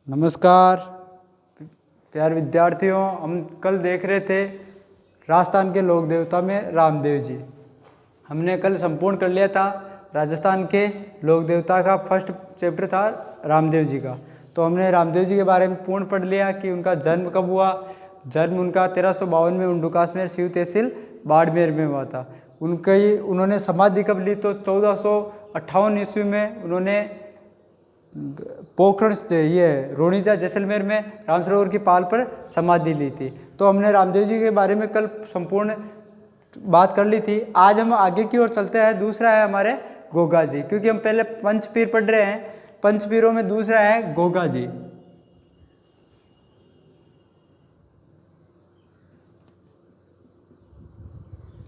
नमस्कार प्यारे विद्यार्थियों, हम कल देख रहे थे राजस्थान के लोक देवता में रामदेव जी। हमने कल संपूर्ण कर लिया था राजस्थान के लोक देवता का फर्स्ट चैप्टर था रामदेव जी का। तो हमने रामदेव जी के बारे में पूर्ण पढ़ लिया कि उनका जन्म कब हुआ। जन्म उनका 1352 में उंडुकासमेर शिव तहसील बाड़मेर में हुआ था। उन्होंने समाधि कब ली तो 1458 ईस्वी में उन्होंने पोखरण ये रोनिजा जैसलमेर में रामसरोवर की पाल पर समाधि ली थी। तो हमने रामदेव जी के बारे में कल संपूर्ण बात कर ली थी। आज हम आगे की ओर चलते हैं। दूसरा है हमारे गोगा जी, क्योंकि हम पहले पंचपीर पढ़ रहे हैं। पंचपीरों में दूसरा है गोगा जी।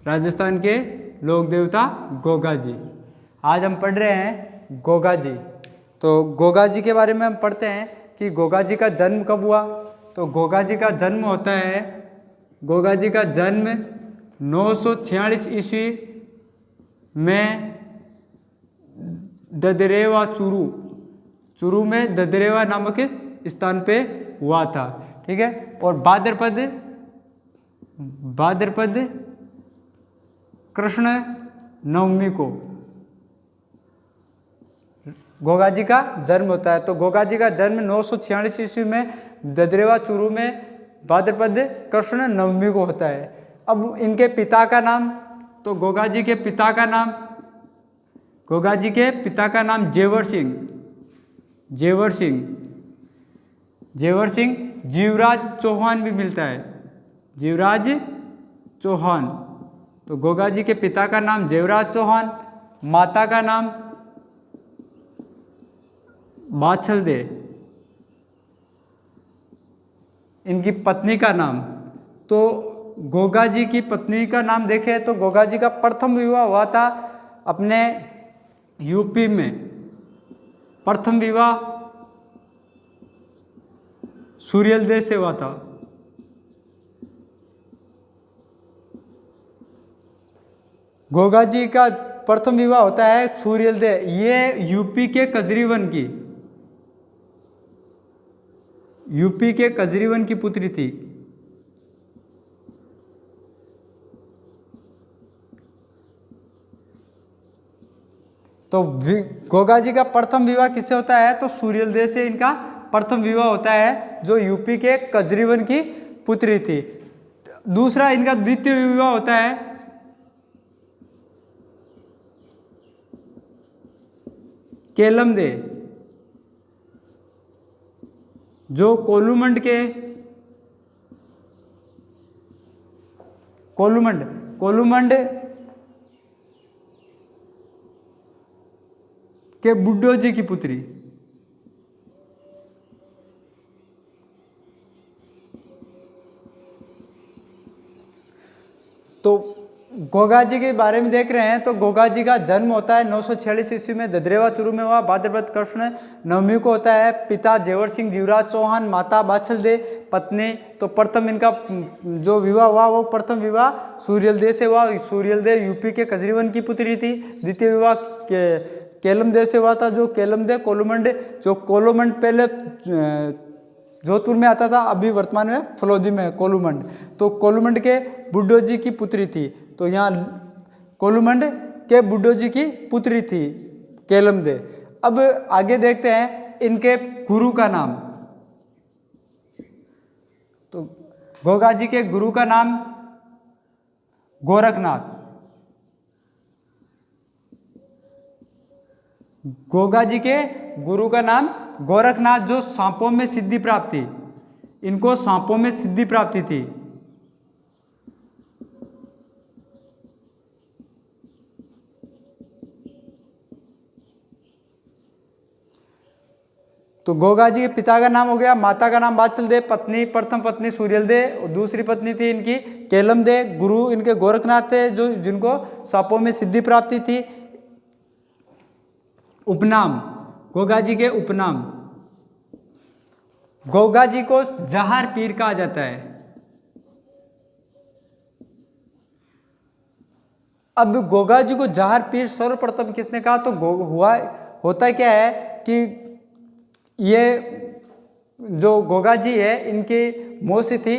राजस्थान के लोक देवता गोगा जी। आज हम पढ़ रहे हैं गोगा जी। तो गोगा जी के बारे में हम पढ़ते हैं कि गोगा जी का जन्म कब हुआ। तो गोगा जी का जन्म होता है, गोगा जी का जन्म 946 ईस्वी में ददरेवा चूरू में ददरेवा नामक स्थान पे हुआ था। ठीक है। और भाद्रपद कृष्ण नवमी को गोगा जी का जन्म होता है। तो गोगा जी का जन्म 946 ईस्वी में ददरेवा चूरू में भाद्रपद कृष्ण नवमी को होता है। अब इनके पिता का नाम, तो गोगा जी के पिता का नाम जेवर सिंह जीवराज चौहान भी मिलता है। जीवराज चौहान। तो गोगा जी के पिता का नाम जीवराज चौहान, माता का नाम बाछल दे, इनकी पत्नी का नाम। तो गोगा जी की पत्नी का नाम देखें तो गोगा जी का प्रथम विवाह हुआ था अपने यूपी में। प्रथम विवाह सूर्यलदेव से हुआ था। गोगा जी का प्रथम विवाह होता है सूर्यलदेव। ये यूपी के कजरीवन की पुत्री थी। तो गोगा जी का प्रथम विवाह किससे होता है तो सूर्यलदेव से इनका प्रथम विवाह होता है, जो यूपी के कजरीवन की पुत्री थी। दूसरा इनका द्वितीय विवाह होता है केलमदे, जो कोलुमंड के बुड्ढो जी की पुत्री। तो गोगा जी के बारे में देख रहे हैं। तो गोगा जी का जन्म होता है 946 ईस्वी में ददरेवा चूरू में हुआ। भाद्रपद कृष्ण नवमी को होता है। पिता जेवर सिंह जीवराज चौहान, माता बाछल दे, पत्नी। तो प्रथम इनका जो विवाह हुआ वो प्रथम विवाह सूर्यलदेव से हुआ। सूर्यलदेव यूपी के कजरीवन की पुत्री थी। द्वितीय विवाह केलमदेव से हुआ था, जो केलमदेव कोलुमंड पहले जोधपुर में आता था, अभी वर्तमान में फलोदी में कोलुमंड। तो कोलुमंड के बुड्ढो जी की पुत्री थी। तो यहाँ कोलुमंड के बुड्ढो जी की पुत्री थी केलमदेव। अब आगे देखते हैं इनके गुरु का नाम। तो गोगा जी के गुरु का नाम गोरखनाथ। गोगा जी के गुरु का नाम गोरखनाथ, जो सांपों में सिद्धि प्राप्त थी। इनको सांपों में सिद्धि प्राप्ति थी। तो गोगा जी के पिता का नाम हो गया, माता का नाम बाछल दे, प्रथम पत्नी सूर्यलदेव और दूसरी पत्नी थी इनकी केलमदेव। गुरु इनके गोरखनाथ थे, जो जिनको सांपों में सिद्धि प्राप्ति थी। उपनाम, गोगा जी के उपनाम, गोगा जी को जहार पीर कहा जाता है। अब गोगा जी को जहार पीर सर्वप्रथम किसने कहा तो होता क्या है कि ये जो गोगा जी है इनकी मौसी थी,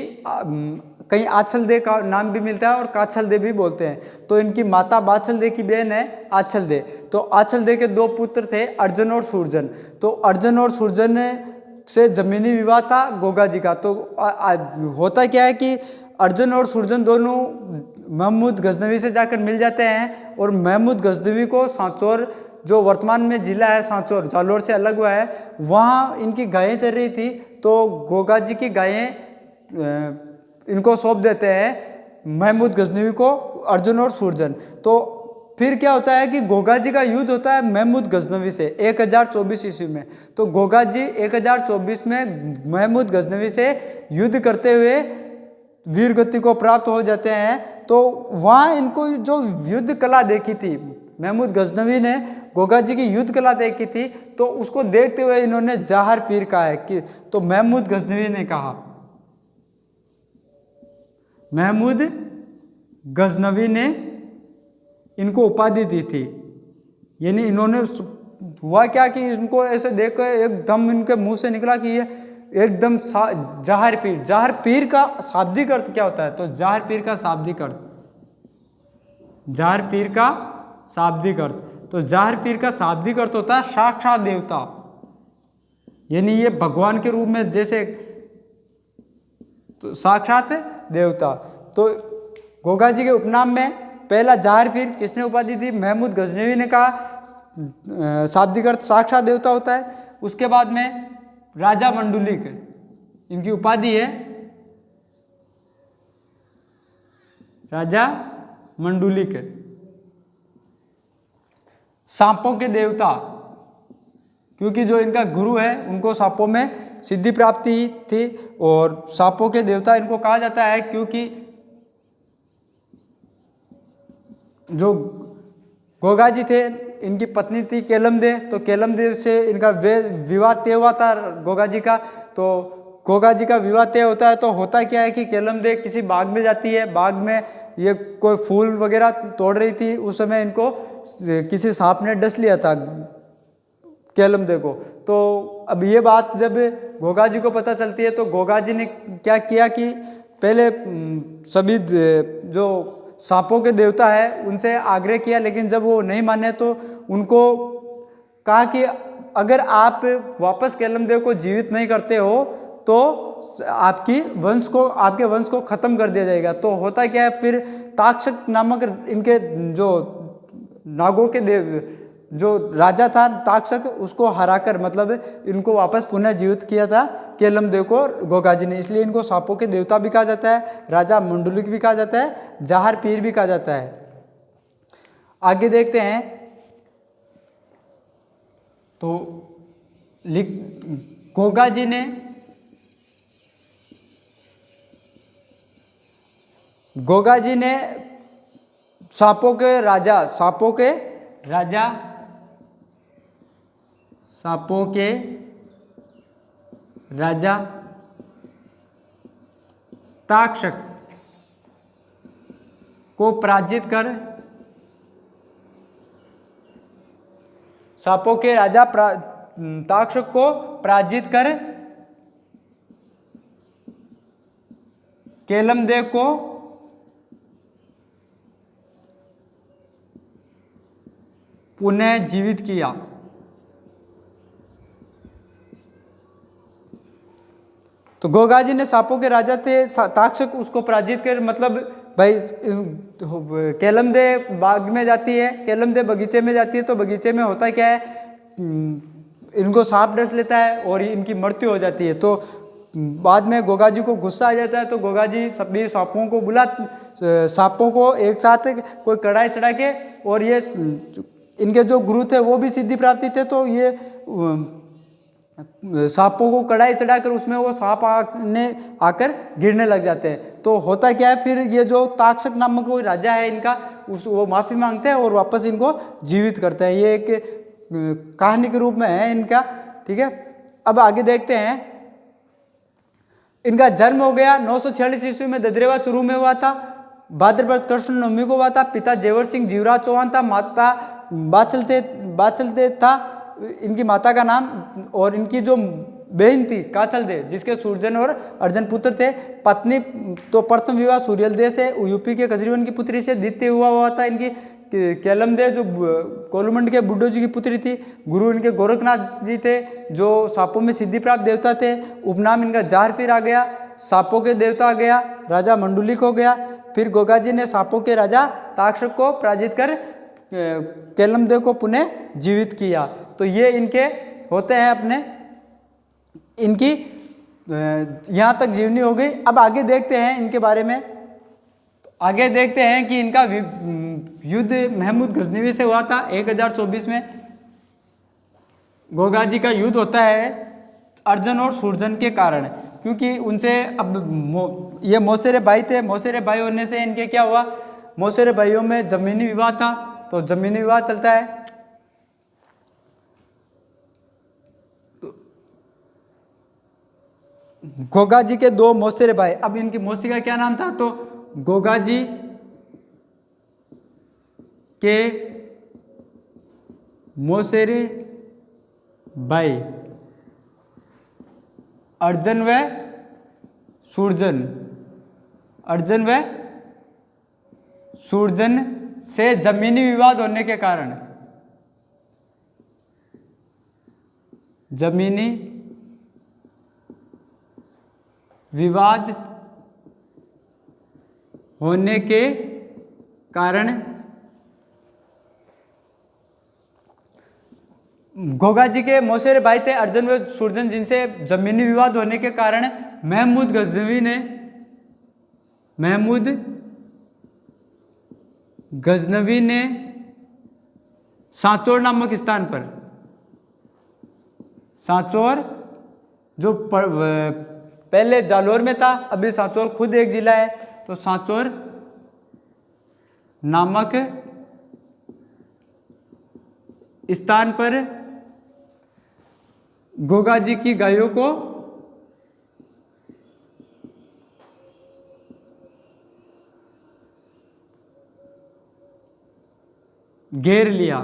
कहीं आछल दे का नाम भी मिलता है और काछल दे भी बोलते हैं। तो इनकी माता बाछल दे की बहन है आछल दे। तो आछल दे के दो पुत्र थे, अर्जुन और सूरजन। तो अर्जुन और सूरजन से जमीनी विवाह था गोगा जी का। तो होता क्या है कि अर्जुन और सूरजन दोनों महमूद गजनवी से जाकर मिल जाते हैं और महमूद गजनवी को सांचौर, जो वर्तमान में जिला है सांचौर, जालोर से अलग हुआ है, वहाँ इनकी गायें चल रही थी। तो गोगा जी की गायें इनको सौंप देते हैं महमूद गजनवी को, अर्जुन और सूरजन। तो फिर क्या होता है कि गोगा जी का युद्ध होता है महमूद गजनवी से 1024 ईस्वी में। तो गोगा जी 1024 में महमूद गजनवी से युद्ध करते हुए वीर गति को प्राप्त हो जाते हैं। तो वहाँ इनको जो युद्ध कला देखी थी, महमूद गजनवी ने गोगा जी की युद्ध कला देखी थी, तो उसको देखते हुए इन्होंने जहार पीर कहा है कि, तो महमूद गजनवी ने कहा, महमूद गजनवी ने इनको उपाधि दी थी। यानी इन्होंने, हुआ क्या कि इनको ऐसे देखकर एकदम इनके मुंह से निकला कि ये एकदम जहार पीर। जहार पीर का शाब्दिक अर्थ क्या होता है? तो जहार पीर का शाब्दिक अर्थ, जहार पीर का शाब्दिक अर्थ, तो जहार पीर का शाब्दिक अर्थ होता है साक्षात देवता। यानी ये भगवान के रूप में, जैसे तो साक्षात देवता। तो गोगा जी के उपनाम में पहला जहार पीर किसने उपाधि दी? महमूद गजनवी ने कहा शाब्दिक अर्थ साक्षात देवता होता है। उसके बाद में राजा मंडुलिक, इनकी उपाधि है राजा मंडुलिक, सांपों के देवता, क्योंकि जो इनका गुरु है उनको सांपों में सिद्धि प्राप्ति थी और सांपों के देवता इनको कहा जाता है। क्योंकि जो गोगा जी थे, इनकी पत्नी थी केलमदे, तो केलमदेव से इनका विवाह तय हुआ था गोगा जी का। तो गोगा जी का विवाह तय होता है, तो होता क्या है कि केलमदे किसी बाग में जाती है, बाग में ये कोई फूल वगैरह तोड़ रही थी, उस समय इनको किसी सांप ने डस लिया था केलमदे को। तो अब ये बात जब गोगा जी को पता चलती है, तो गोगा जी ने क्या किया कि पहले सभी जो सांपों के देवता है उनसे आग्रह किया, लेकिन जब वो नहीं माने तो उनको कहा कि अगर आप वापस केलमदेव को जीवित नहीं करते हो तो आपके वंश को खत्म कर दिया जाएगा। तो होता क्या है, फिर ताक्षक नामक इनके जो नागों के देव जो राजा था ताक्षक, उसको हराकर मतलब इनको वापस पुनः जीवित किया था केलमदेव को गोगा जी ने। इसलिए इनको सांपों के देवता भी कहा जाता है, राजा मंडुलिक भी कहा जाता है, जहार पीर भी कहा जाता है। आगे देखते हैं तो गोगा जी ने सांपों के राजा ताक्षक को पराजित कर, सांपों के राजा ताक्षक को पराजित कर केलमदेव को पुनः जीवित किया। तो गोगा जी ने सांपों के राजा थे ताक्षक, उसको पराजित कर, मतलब भाई केलमदेव बाग में जाती है, केलमदेव बगीचे में जाती है, तो बगीचे में होता क्या है, इनको सांप डस लेता है और इनकी मृत्यु हो जाती है। तो बाद में गोगा जी को गुस्सा आ जाता है, तो गोगा जी सभी सांपों को एक साथ कोई कढ़ाई चढ़ा के, और ये इनके जो गुरु थे वो भी सिद्धि प्राप्ति थे, तो ये सांपों को कढ़ाई चढ़ाकर उसमें वो सांप आकर गिरने लग जाते हैं। तो होता क्या है, फिर ये जो ताक्षक नामक कोई राजा है इनका, वो माफी मांगते हैं और वापस इनको जीवित करते हैं। ये एक कहानी के रूप में है इनका, ठीक है। अब आगे देखते हैं, इनका जन्म हो गया 946 ईस्वी में ददरेवा चुरू में हुआ था, भाद्रपद कृष्ण नवमी को हुआ था। पिता जेवर सिंह जीवराज चौहान था, माता बाचलते था इनकी माता का नाम, और इनकी जो बहन थी काचल दे, जिसके सूरजन और अर्जन पुत्र थे। पत्नी तो प्रथम विवाह सूर्यल दे से यूपी के कजरीवन की पुत्री से, द्वितीय हुआ हुआ था इनकी केलम दे जो कोलुमंड के बुड्ढो जी की पुत्री थी। गुरु इनके गोरखनाथ जी थे जो सांपों में सिद्धि प्राप्त देवता थे। उपनाम इनका जार फिर आ गया, सांपों के देवता आ गया, राजा मंडुलिक हो गया। फिर गोगा जी ने सांपों के राजा ताक्षक को पराजित कर केलम देव को पुनः जीवित किया। तो ये इनके होते हैं अपने, इनकी यहाँ तक जीवनी हो गई। अब आगे देखते हैं इनके बारे में। आगे देखते हैं कि इनका युद्ध महमूद गजनवी से हुआ था 1024 में। गोगा जी का युद्ध होता है अर्जन और सूरजन के कारण, क्योंकि उनसे अब ये मौसेरे भाई थे। मौसेरे भाई होने से इनके क्या हुआ, मौसेरे भाइयों में जमीनी विवाद था, तो जमीनी विवाद चलता है। गोगा जी के दो मौसेरे भाई, अब इनकी मौसी का क्या नाम था, तो गोगा जी के मौसेरे भाई अर्जन व सूरजन, अर्जन व सूरजन से जमीनी विवाद होने के कारण, जमीनी विवाद होने के कारण गोगा जी के मौसेरे भाई थे अर्जन व सूरजन, जिनसे जमीनी विवाद होने के कारण महमूद गजनवी ने सांचौर नामक स्थान पर, सांचौर जो पहले जालोर में था, अभी सांचौर खुद एक जिला है, तो सांचौर नामक स्थान पर गोगा जी की गायों को घेर लिया।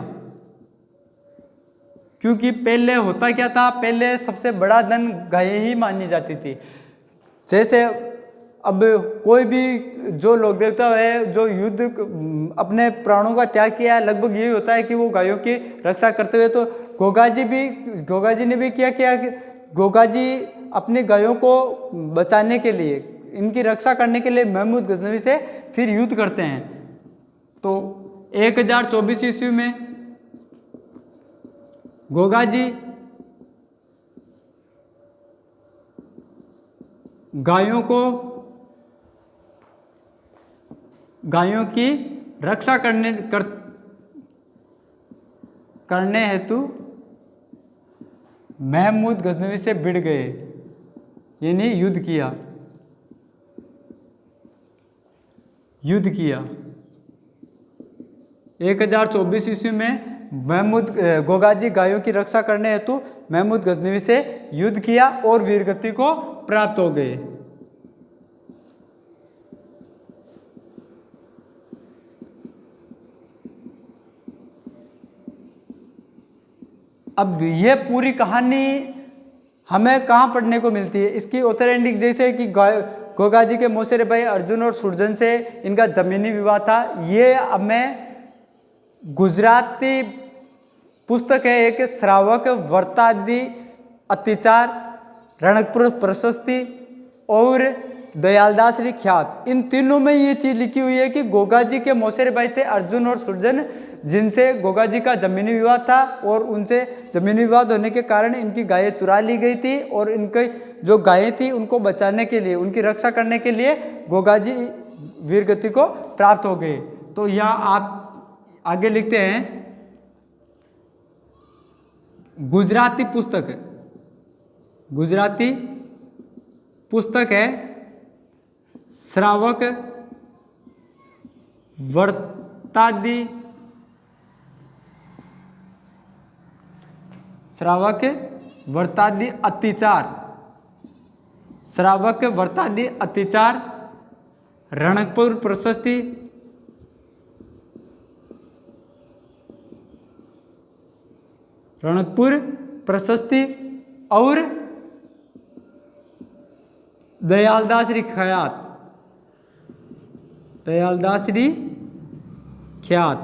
क्योंकि पहले होता क्या था, पहले सबसे बड़ा धन गायें ही मानी जाती थी। जैसे अब कोई भी जो लोक देवता है जो युद्ध अपने प्राणों का त्याग किया है, लगभग यही होता है कि वो गायों की रक्षा करते हुए, तो गोगा जी ने भी किया कि गोगा जी अपनी गायों को बचाने के लिए, इनकी रक्षा करने के लिए महमूद गजनवी से फिर युद्ध करते हैं। तो 1024 ईस्वी में गोगा जी गायों की रक्षा करने हेतु महमूद गजनवी से भिड़ गए, यानी युद्ध किया। 1024 ईस्वी में गोगा जी गायों की रक्षा करने हेतु महमूद गजनवी से युद्ध किया और वीरगति को प्राप्त हो गए। अब ये पूरी कहानी हमें कहाँ पढ़ने को मिलती है, इसकी ऑथेंटिक, जैसे कि गोगा जी के मौसेरे भाई अर्जुन और सूरजन से इनका जमीनी विवाद था, ये हमें गुजराती पुस्तक है एक, श्रावक वर्तादि अत्याचार, रणकपुर प्रशस्ति और दयालदास ख्यात, इन तीनों में ये चीज लिखी हुई है कि गोगा जी के मौसेरे भाई थे अर्जुन और सूरजन, जिनसे गोगा जी का जमीनी विवाद था और उनसे जमीनी विवाद होने के कारण इनकी गायें चुरा ली गई थी और इनके जो गायें थी उनको बचाने के लिए, उनकी रक्षा करने के लिए गोगा जी वीरगति को प्राप्त हो गए। तो यहाँ आप आगे लिखते हैं, गुजराती पुस्तक है श्रावक वर्तादि अत्याचार, रणकपुर प्रशस्ति, और दयालदासरी ख्यात, दयालदासरी ख्यात,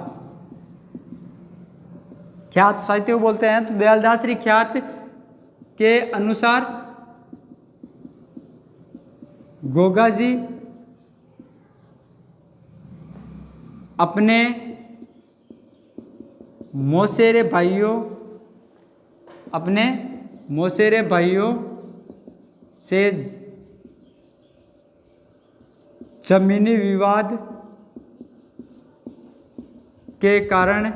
ख्यात साहित्य को बोलते हैं। तो दयालदासरी ख्यात के अनुसार गोगा जी अपने मौसेरे भाइयों, अपने मौसेरे भाइयों से जमीनी विवाद के कारण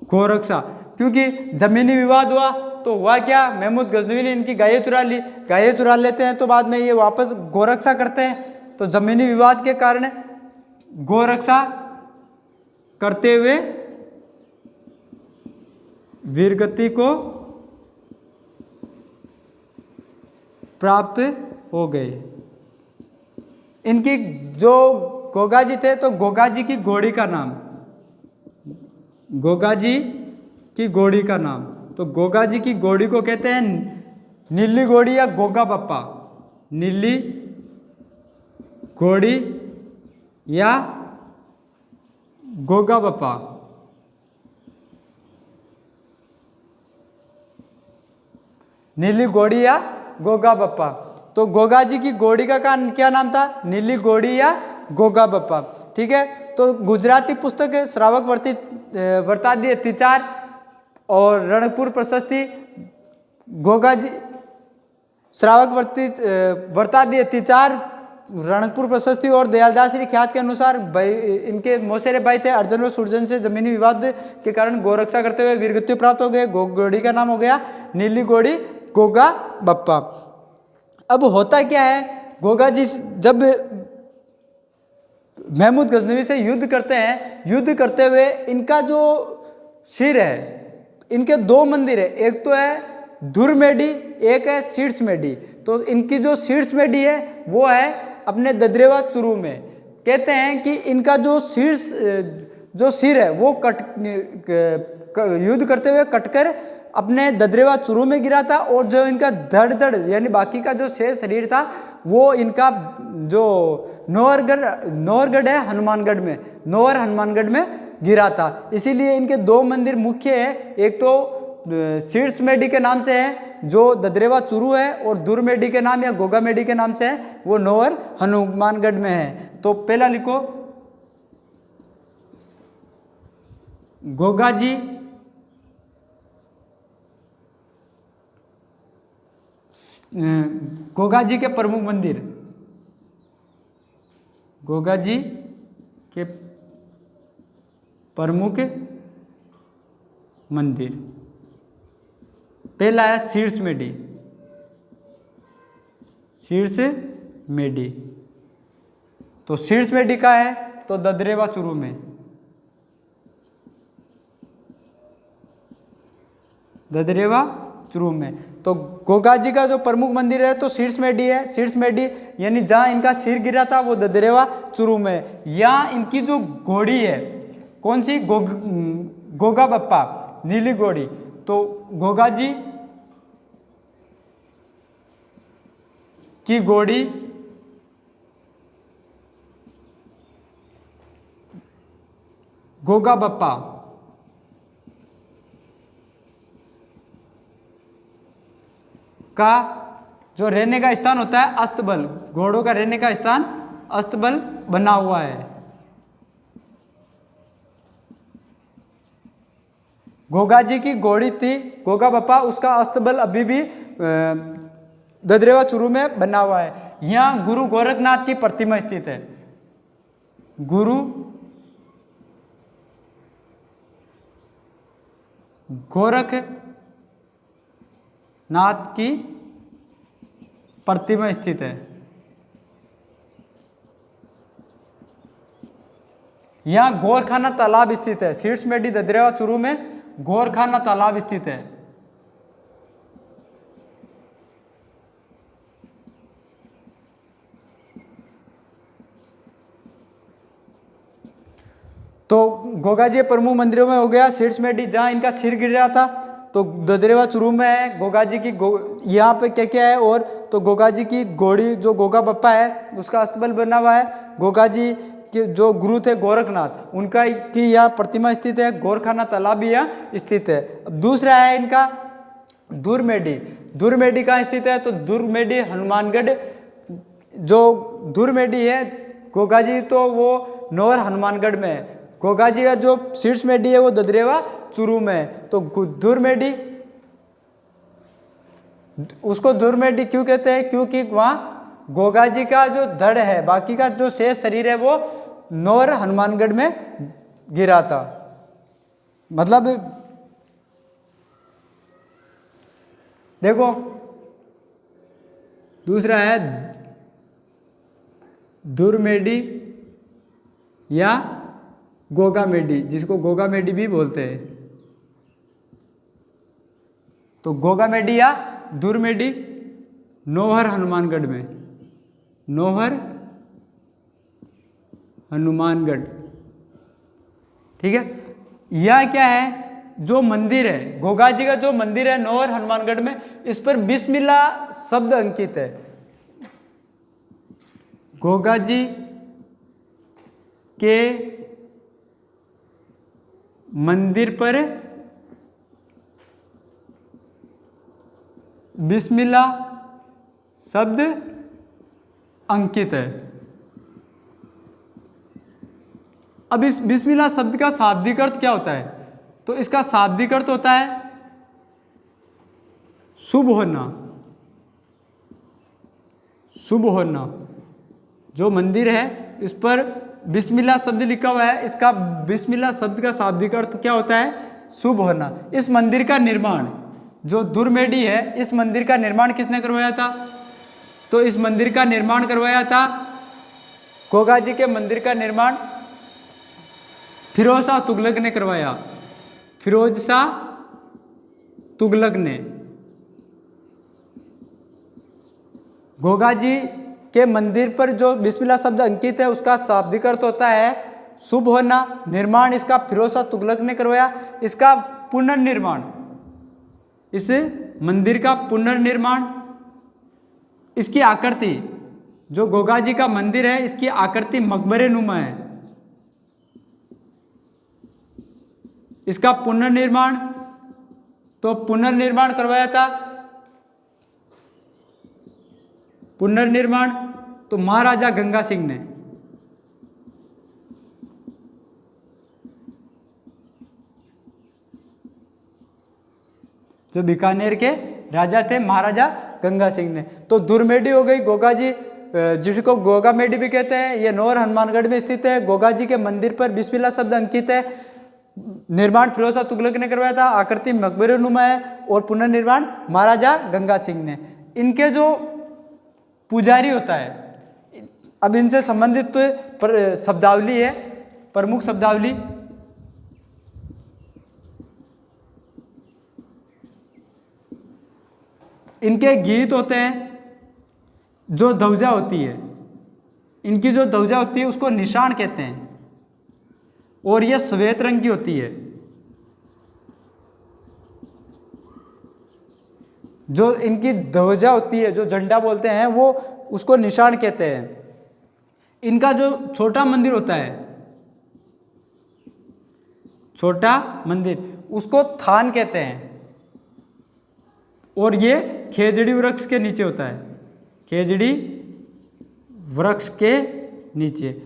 गोरक्षा, क्योंकि जमीनी विवाद हुआ तो हुआ क्या, महमूद गजनवी ने इनकी गायें चुरा ली, गायें चुरा लेते हैं तो बाद में ये वापस गोरक्षा करते हैं। तो जमीनी विवाद के कारण गोरक्षा करते हुए वीरगति को प्राप्त हो गए। इनकी जो गोगा जी थे तो गोगा जी की घोड़ी का नाम, गोगा जी की घोड़ी का नाम, तो गोगा जी की घोड़ी को कहते हैं नीली घोड़ी या गोगा बप्पा, नीली घोड़ी या गोगा बप्पा। नीली घोड़ी या गोगा बप्पा। तो गोगा जी की घोड़ी का क्या नाम था, नीली घोड़ी या गोगा बप्पा। ठीक है, तो गुजराती पुस्तक है श्रावक वर्तादी अतिचार और रणकपुर प्रशस्ति, गोगा जी श्रावक वर्तादी अतिचार, रणकपुर प्रशस्ति और दयालदासरी ख्यात के अनुसार इनके मौसेरे भाई थे अर्जुन और सुरजन से जमीनी विवाद के कारण गोरक्षा करते हुए वीरगति प्राप्त हो गए। घोड़ी का नाम हो गया नीली घोड़ी गोगा बप्पा। अब होता क्या है, गोगा जी जब महमूद गजनवी से युद्ध करते हैं, युद्ध करते हुए इनका जो सिर है, इनके दो मंदिर है, एक तो है धुरमेडी, एक है शीर्षमेडी। तो इनकी जो शीर्षमेडी है वो है अपने ददरेवा चुरू में। कहते हैं कि इनका जो सिर है वो युद्ध करते हुए कटकर अपने ददरेवा चुरू में गिरा था, और जो इनका धड़ यानी बाकी का जो शेष शरीर था वो इनका जो नौहरगढ़ है हनुमानगढ़ में, नौहर हनुमानगढ़ में गिरा था। इसीलिए इनके दो मंदिर मुख्य है, एक तो शीर्षमेडी के नाम से है जो ददरेवा चुरू है, और दुरमेडी के नाम या गोगामेडी के नाम से है वो नौहर हनुमानगढ़ में है। तो पहला लिखो, गोगा जी गोगा जी के प्रमुख मंदिर, गोगा जी के प्रमुख मंदिर, पहला है शीर्षमेडी, शीर्षमेडी। तो शीर्षमेडी का है तो ददरेवा चुरू में, ददरेवा चुरू में। तो गोगा जी का जो प्रमुख मंदिर है तो शीर्षमेडी है, शीर्षमेडी यानी जहाँ इनका सिर गिरा था वो ददरेवा चुरू में। यहाँ इनकी जो घोड़ी है कौन सी, गोगा बप्पा नीली घोड़ी। तो गोगा जी की घोड़ी गोगा बप्पा का जो रहने का स्थान होता है अस्तबल, घोड़ों का रहने का स्थान अस्तबल बना हुआ है। गोगा जी की घोड़ी थी गोगा बप्पा, उसका अस्तबल अभी भी ददरेवा चुरू में बना हुआ है। यहाँ गुरु गोरखनाथ की प्रतिमा स्थित है, गुरु गोरखनाथ की प्रतिमा स्थित है। यहाँ गोरखाना तालाब स्थित है, शीर्षमेडी ददरेवा चुरू में गोरखाना तालाब स्थित है। तो गोगा जी प्रमुख मंदिरों में हो गया शीर्षमेडी जहाँ इनका सिर गिर रहा था, तो ददरेवा चुरू में है, गोगा जी की यहाँ पे क्या क्या है, और तो गोगा जी की घोड़ी जो गोगा बप्पा है उसका अस्तबल बना हुआ है। गोगा जी के जो गुरु थे गोरखनाथ, उनका की यहाँ प्रतिमा स्थित है। गोरखाना तालाब भी यहाँ स्थित है। अब दूसरा है इनका दुर्मेडी। दुर्मेडी कहाँ स्थित है, तो दुर्मेडी हनुमानगढ़, जो दुर्मेडी है गोगा जी तो वो नौर हनुमानगढ़ में है। गोगा जी का जो शीर्ष मेडी है वो ददरेवा चुरू में है। तो दुर्मेडी, उसको दुर्मेडी क्यों कहते हैं, क्योंकि वहाँ गोगा जी का जो धड़ है, बाकी का जो शेष शरीर है वो नौर हनुमानगढ़ में गिरा था। मतलब देखो दूसरा है दुर्मेडी या गोगा मेडी, जिसको गोगा मेडी भी बोलते हैं। तो गोगा मेडी या दुर्मेडी नौहर हनुमानगढ़ में, नौहर हनुमानगढ़, ठीक है। यह क्या है, जो मंदिर है गोगा जी का, जो मंदिर है नौहर हनुमानगढ़ में, इस पर बिस्मिल्लाह शब्द अंकित है। गोगा जी के मंदिर पर बिस्मिल्लाह शब्द अंकित है। अब इस बिस्मिल्लाह शब्द का शाब्दिक अर्थ क्या होता है, तो इसका शाब्दिक अर्थ होता है शुभ होना, शुभ होना। जो मंदिर है इस पर बिस्मिल्लाह शब्द लिखा हुआ है, इसका बिस्मिल्लाह शब्द का शाब्दिक अर्थ क्या होता है, शुभ होना। इस मंदिर का निर्माण, जो दुर्मेडी है, इस मंदिर का निर्माण किसने करवाया था, तो इस मंदिर का निर्माण करवाया था, गोगा जी के मंदिर का निर्माण फिरोज शाह तुगलक ने करवाया। फिरोज शाह तुगलक ने। गोगा जी के मंदिर पर जो बिस्मिल्लाह शब्द अंकित है उसका शाब्दिक अर्थ होता है शुभ होना। निर्माण इसका फिरोज शाह तुगलक ने करवाया। इसका पुनर्निर्माण, इस मंदिर का पुनर्निर्माण, इसकी आकृति, जो गोगा जी का मंदिर है इसकी आकृति मकबरे नुमा है, इसका पुनर्निर्माण, तो पुनर्निर्माण करवाया था, पुनर्निर्माण तो महाराजा गंगा सिंह ने। जो बीकानेर के राजा थे महाराजा गंगा सिंह ने। तो दुर्मेडी हो गई गोगा जी, जिसको गोगा मेडी भी कहते हैं, ये नौर हनुमानगढ़ में स्थित है। गोगा जी के मंदिर पर बिस्मिल्लाह शब्द अंकित है। निर्माण फिरोज शाह तुगलक ने करवाया था, आकृति मकबरे नुमा है, और पुनर्निर्माण महाराजा गंगा सिंह ने। इनके जो पुजारी होता है, अब इनसे संबंधित तो शब्दावली है, प्रमुख शब्दावली। इनके गीत होते हैं, जो ध्वजा होती है, इनकी जो ध्वजा होती है उसको निशान कहते हैं, और यह श्वेत रंग की होती है। जो इनकी ध्वजा होती है, जो झंडा बोलते हैं, वो उसको निशान कहते हैं। इनका जो छोटा मंदिर होता है, छोटा मंदिर, उसको थान कहते हैं, और ये खेजड़ी वृक्ष के नीचे होता है, खेजड़ी वृक्ष के नीचे।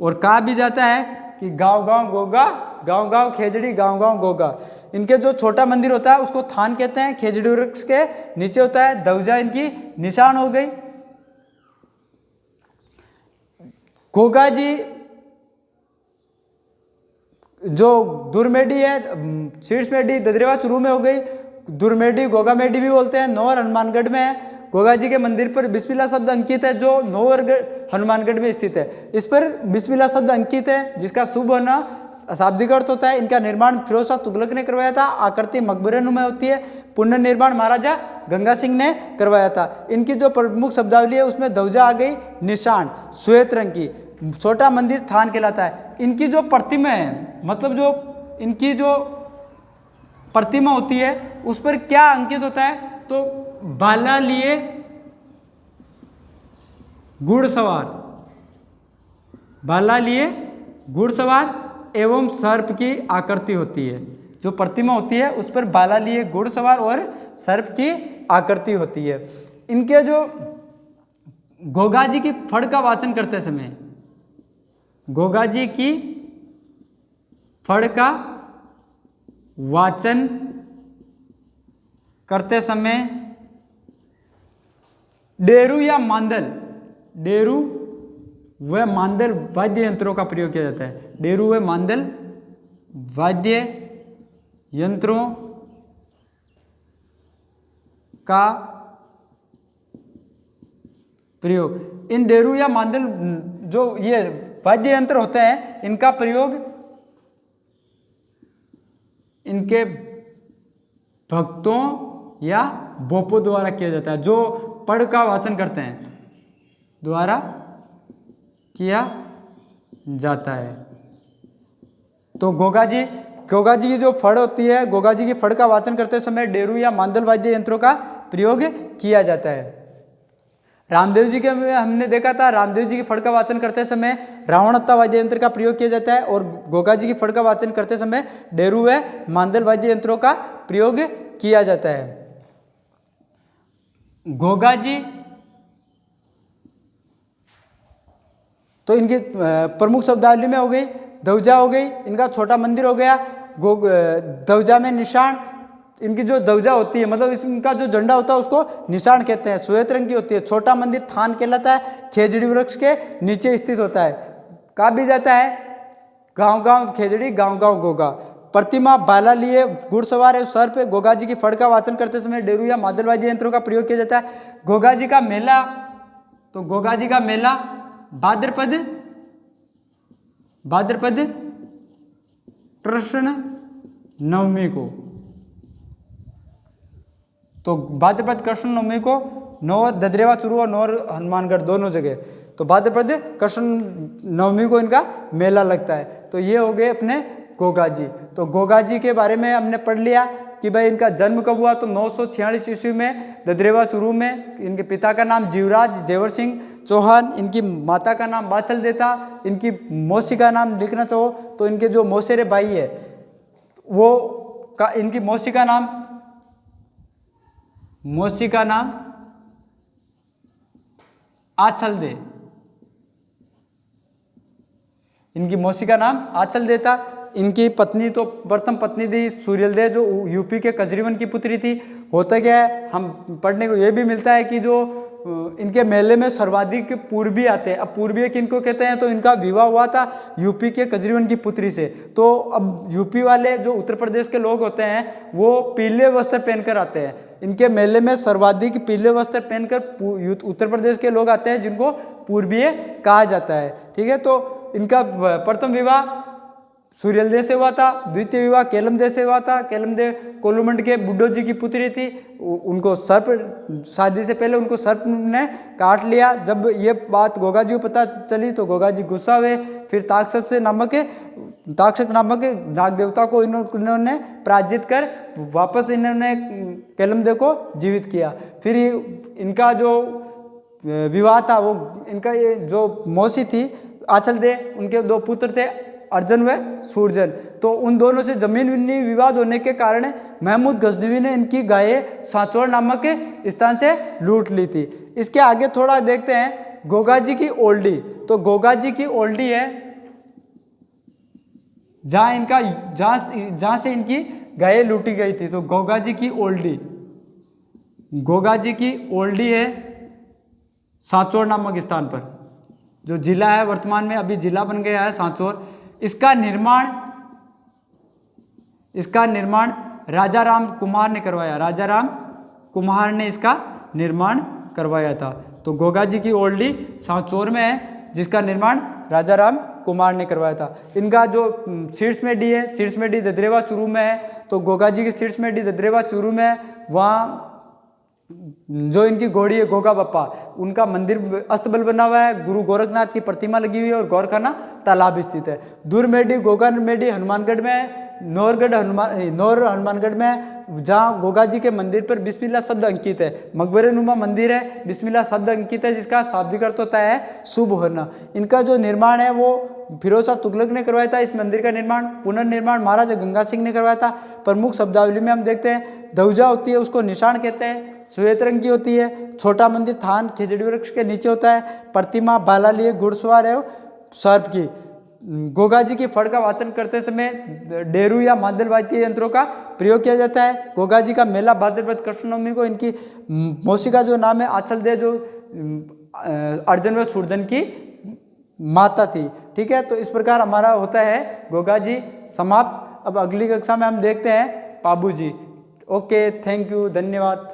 और कहा भी जाता है कि गांव गांव गोगा, गांव गांव खेजड़ी, गांव गांव गोगा। इनके जो छोटा मंदिर होता है उसको थान कहते हैं, खेजड़ी वृक्ष के नीचे होता है। ध्वजा इनकी निशान हो गई। गोगा जी जो दुर्मेडी है, शीर्ष मेडी ददरेवा चुरू में हो गई। दुर्मेडी गोगा मेडी भी बोलते हैं, नौर हनुमानगढ़ में है। गोगा जी के मंदिर पर बिस्मिल्लाह शब्द अंकित है, जो नौर हनुमानगढ़ में स्थित है। इस पर बिस्मिल्लाह शब्द अंकित है, जिसका शुभ होना शाब्दिक अर्थ होता है। इनका निर्माण फिरोज शाह तुगलक ने करवाया था, आकृति मकबरे नुमा होती है। पुनर्निर्माण महाराजा गंगा सिंह ने करवाया था। इनकी जो प्रमुख शब्दावली है उसमें ध्वजा आ गई, निशान श्वेत रंग की, छोटा मंदिर थान कहलाता है। इनकी जो प्रतिमा है, मतलब जो इनकी जो प्रतिमा होती है उस पर क्या अंकित होता है, तो भाला लिए घुड़सवार, भाला लिए घुड़सवार एवं सर्प की आकृति होती है। जो प्रतिमा होती है उस पर भाला लिए घुड़सवार और सर्प की आकृति होती है। इनके जो गोगा जी की फड़ का वाचन करते समय, गोगा जी की फड़ का वाचन करते समय डेरू या मांदल, डेरू व मांदल वाद्य यंत्रों का प्रयोग किया जाता है। डेरू व मांदल वाद्य यंत्रों का प्रयोग, इन डेरू या मांदल जो ये वाद्य यंत्र होते हैं इनका प्रयोग इनके भक्तों या बोपों द्वारा किया जाता है, जो पढ़ का वाचन करते हैं द्वारा किया जाता है। तो गोगा जी की जो फड़ होती है, गोगा जी की फड़ का वाचन करते समय डेरू या मांदल वाद्य यंत्रों का प्रयोग किया जाता है। रामदेव जी के हमने देखा था, रामदेव जी की फड़ का वाचन करते समय रावणत्ता वाद्य यंत्र का प्रयोग किया जाता है और गोगा जी की फड़ का वाचन करते समय डेरू व मांदल वाद्य यंत्रों का प्रयोग किया जाता है। गोगा जी तो इनकी प्रमुख शब्दावली में हो गई, दौजा हो गई, इनका छोटा मंदिर हो गया, दौजा में निशान, इनकी जो दौजा होती है मतलब इनका जो झंडा होता है उसको निशान कहते हैं, श्वेत रंग की होती है। छोटा मंदिर थान कहलाता है, खेजड़ी वृक्ष के नीचे स्थित होता है। कहा भी जाता है गांव गांव खेजड़ी, गांव गांव गोगा। प्रतिमा भाला लिए घुड़सवार है, सर पे गोगा जी की फड़ का वाचन करते समय डेरू या मादल वाद्य यंत्रों का प्रयोग किया जाता है। गोगा जी का मेला, तो गोगा जी का मेला भाद्रपद कृष्ण नवमी को, तो भाद्रपद कृष्ण नवमी को नौ ददरेवा चूरू और नौ हनुमानगढ़ दोनों जगह, तो भाद्रपद कृष्ण नवमी को इनका मेला लगता है। तो ये हो गए अपने गोगा जी। तो गोगा जी के बारे में हमने पढ़ लिया कि भाई इनका जन्म कब हुआ, तो 946 ईस्वी में ददरेवा चूरू में। इनके पिता का नाम जीवराज जेवर सिंह चौहान, इनकी माता का नाम बाछल देता, इनकी मौसी का नाम लिखना चाहो तो इनके जो मौसेरे भाई है वो इनकी मौसी का नाम आचल दे, इनकी मौसी का नाम आचल देता। इनकी पत्नी तो प्रथम पत्नी थी सूर्यल दे, जो यूपी के कजरीवन की पुत्री थी। होता क्या है, हम पढ़ने को ये भी मिलता है कि जो इनके मेले में सर्वाधिक पूर्वी आते हैं। अब पूर्वी किनको कहते हैं, तो इनका विवाह हुआ था यूपी के कजरीवन की पुत्री से। तो अब यूपी वाले जो उत्तर प्रदेश के लोग होते हैं वो पीले वस्त्र पहनकर आते हैं। इनके मेले में सर्वाधिक पीले वस्त्र पहनकर उत्तर प्रदेश के लोग आते हैं, जिनको पूर्वीय कहा जाता है। ठीक है, तो इनका प्रथम विवाह सूर्यलदेव से हुआ था, द्वितीय विवाह केलमदेव से हुआ था। केलमदेव कोलुमंड के बुड्ढो जी की पुत्री थी। उनको सर्प, शादी से पहले उनको सर्प ने काट लिया। जब ये बात गोगा जी को पता चली तो गोगा जी गुस्सा हुए। फिर ताक्षक नामक नाग देवता को इन्होंने पराजित कर वापस इन्होंने केलमदेव को जीवित किया। फिर इनका जो विवाह था वो इनका ये जो मौसी थी आचल दे, उनके दो पुत्र थे अर्जुन व सूरजन। तो उन दोनों से जमीनी विवाद होने के कारण महमूद गजनवी ने इनकी गायें सांचौर नामक स्थान से लूट ली थी। इसके आगे थोड़ा देखते हैं गोगा जी की ओल्डी। तो गोगा जी की ओल्डी है जहां से इनकी गायें लूटी गई थी। तो गोगा जी की ओल्डी है सांचौर नामक स्थान पर, जो जिला है वर्तमान में अभी जिला बन गया है सांचौर। इसका निर्माण राजा राम कुमार ने करवाया। राजा राम कुमार ने इसका निर्माण करवाया था। तो गोगा जी की ओल्डी सांचौर में है, जिसका निर्माण राजा राम कुमार ने करवाया था। इनका जो शीर्ष मेडी है, शीर्ष मेडी ददरेवा चूरू में है। तो गोगा जी की शीर्ष मेडी ददरेवा चूरू में है। वहाँ जो इनकी घोड़ी है गोगा बप्पा, उनका मंदिर अस्तबल बना हुआ है, गुरु गोरखनाथ की प्रतिमा लगी हुई है और गौरखाना तालाब स्थित है। दूर मेडी गोगा मेडी हनुमानगढ़ में है। नौर हनुमानगढ़ में जहाँ गोगा जी के मंदिर पर बिस्मिल्लाह शब्द अंकित है। मकबरे नुमा मंदिर है, बिस्मिल्लाह शब्द अंकित है, जिसका शाब्दिक अर्थ होता है शुभ होना। इनका जो निर्माण है वो फिरोज शाह तुगलक ने करवाया था। इस मंदिर का निर्माण पुनर्निर्माण महाराजा गंगा सिंह ने करवाया था। प्रमुख शब्दावली में हम देखते हैं ध्वजा होती है, उसको निशान कहते हैं, श्वेत रंग की होती है। छोटा मंदिर थान खिजड़ी वृक्ष के नीचे होता है। प्रतिमा बाला लिए घुड़सवार एवं सर्प की। गोगा जी की फड़ का वाचन करते समय डेरू या मादल वाद्य यंत्रों का प्रयोग किया जाता है। गोगा जी का मेला भाद्रपद कृष्ण नवमी को। इनकी मौसी का जो नाम है आंचल दे, जो अर्जुन व सूर्जन की माता थी। ठीक है, तो इस प्रकार हमारा होता है गोगा जी समाप्त। अब अगली कक्षा में हम देखते हैं पाबू जी। ओके, थैंक यू, धन्यवाद।